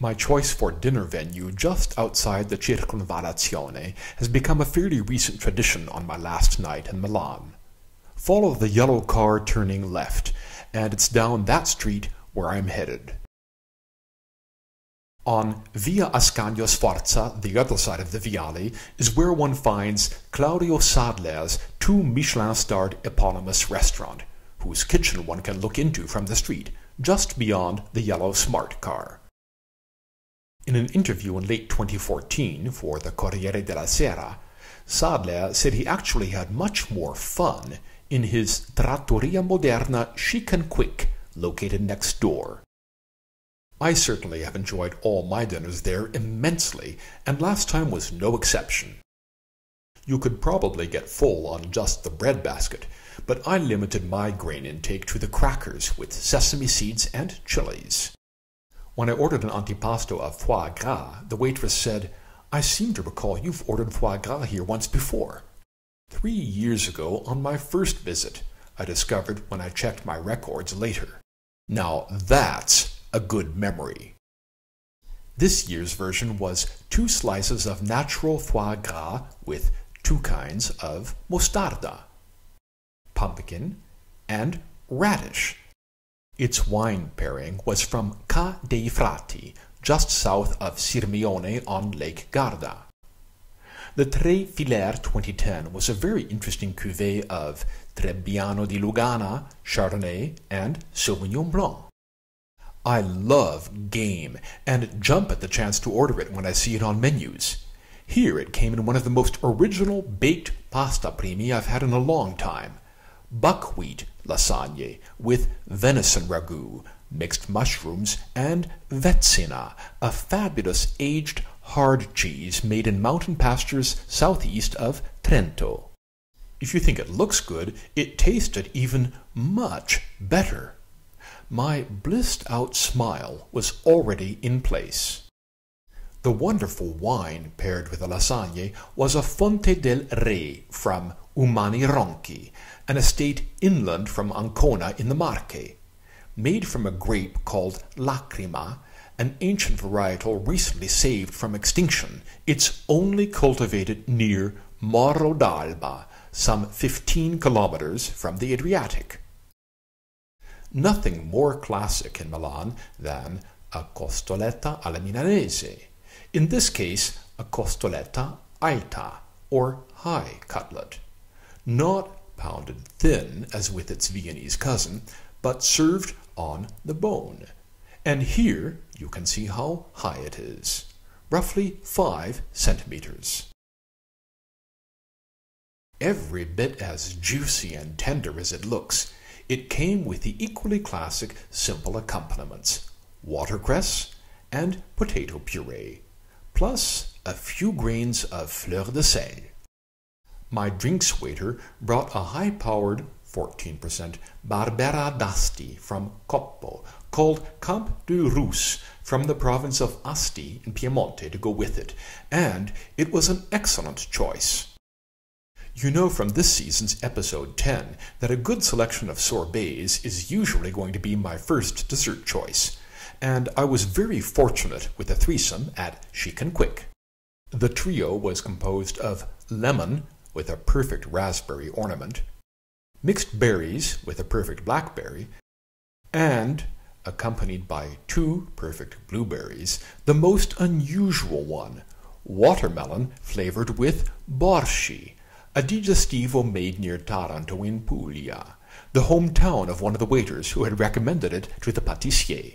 My choice for dinner venue just outside the Circonvallazione has become a fairly recent tradition on my last night in Milan. Follow the yellow car turning left, and it's down that street where I'm headed. On Via Ascanio Sforza, the other side of the Viale, is where one finds Claudio Sadler's 2 Michelin-starred eponymous restaurant, whose kitchen one can look into from the street, just beyond the yellow smart car. In an interview in late 2014 for the Corriere della Sera, Sadler said he actually had much more fun in his Trattoria Moderna Chic'n'Quick, located next door. I certainly have enjoyed all my dinners there immensely, and last time was no exception. You could probably get full on just the bread basket, but I limited my grain intake to the crackers with sesame seeds and chilies. When I ordered an antipasto of foie gras, the waitress said, "I seem to recall you've ordered foie gras here once before." 3 years ago, on my first visit, I discovered when I checked my records later. Now that's a good memory. This year's version was 2 slices of natural foie gras with 2 kinds of mostarda, pumpkin, and radish. Its wine pairing was from Ca dei Frati, just south of Sirmione on Lake Garda. The Tre Filaire 2010 was a very interesting cuvée of Trebbiano di Lugana, Chardonnay, and Sauvignon Blanc. I love game and jump at the chance to order it when I see it on menus. Here it came in one of the most original baked pasta primi I've had in a long time. Buckwheat lasagne with venison ragu, mixed mushrooms, and vetsina, a fabulous aged hard cheese made in mountain pastures southeast of Trento. If you think it looks good, it tasted even much better. My blissed-out smile was already in place. The wonderful wine paired with the lasagne was a Fonte del Re from Umani Ronchi, an estate inland from Ancona in the Marche. Made from a grape called Lacrima, an ancient varietal recently saved from extinction, it's only cultivated near Morro d'Alba, some 15 kilometers from the Adriatic. Nothing more classic in Milan than a costoletta alla milanese. In this case, a costoletta alta, or high cutlet. Not pounded thin as with its Viennese cousin, but served on the bone. And here you can see how high it is, roughly 5 centimeters. Every bit as juicy and tender as it looks, it came with the equally classic simple accompaniments, watercress and potato puree, plus a few grains of fleur de sel. My drinks waiter brought a high-powered 14% Barbera d'Asti from Coppo, called Camp de Rus from the province of Asti in Piemonte to go with it, and it was an excellent choice. You know from this season's episode 10 that a good selection of sorbets is usually going to be my first dessert choice, and I was very fortunate with a threesome at Chic'n'Quick. The trio was composed of lemon with a perfect raspberry ornament, mixed berries with a perfect blackberry, and, accompanied by 2 perfect blueberries, the most unusual one, watermelon flavored with borsci, a digestivo made near Taranto in Puglia, the hometown of one of the waiters who had recommended it to the pâtissier.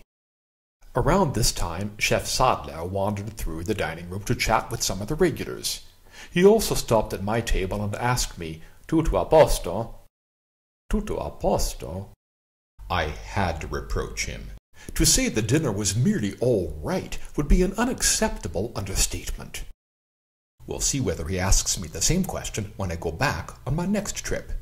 Around this time, Chef Sadler wandered through the dining room to chat with some of the regulars. He also stopped at my table and asked me, "Tutto a posto?" "Tutto a posto?" I had to reproach him. To say the dinner was merely all right would be an unacceptable understatement. We'll see whether he asks me the same question when I go back on my next trip.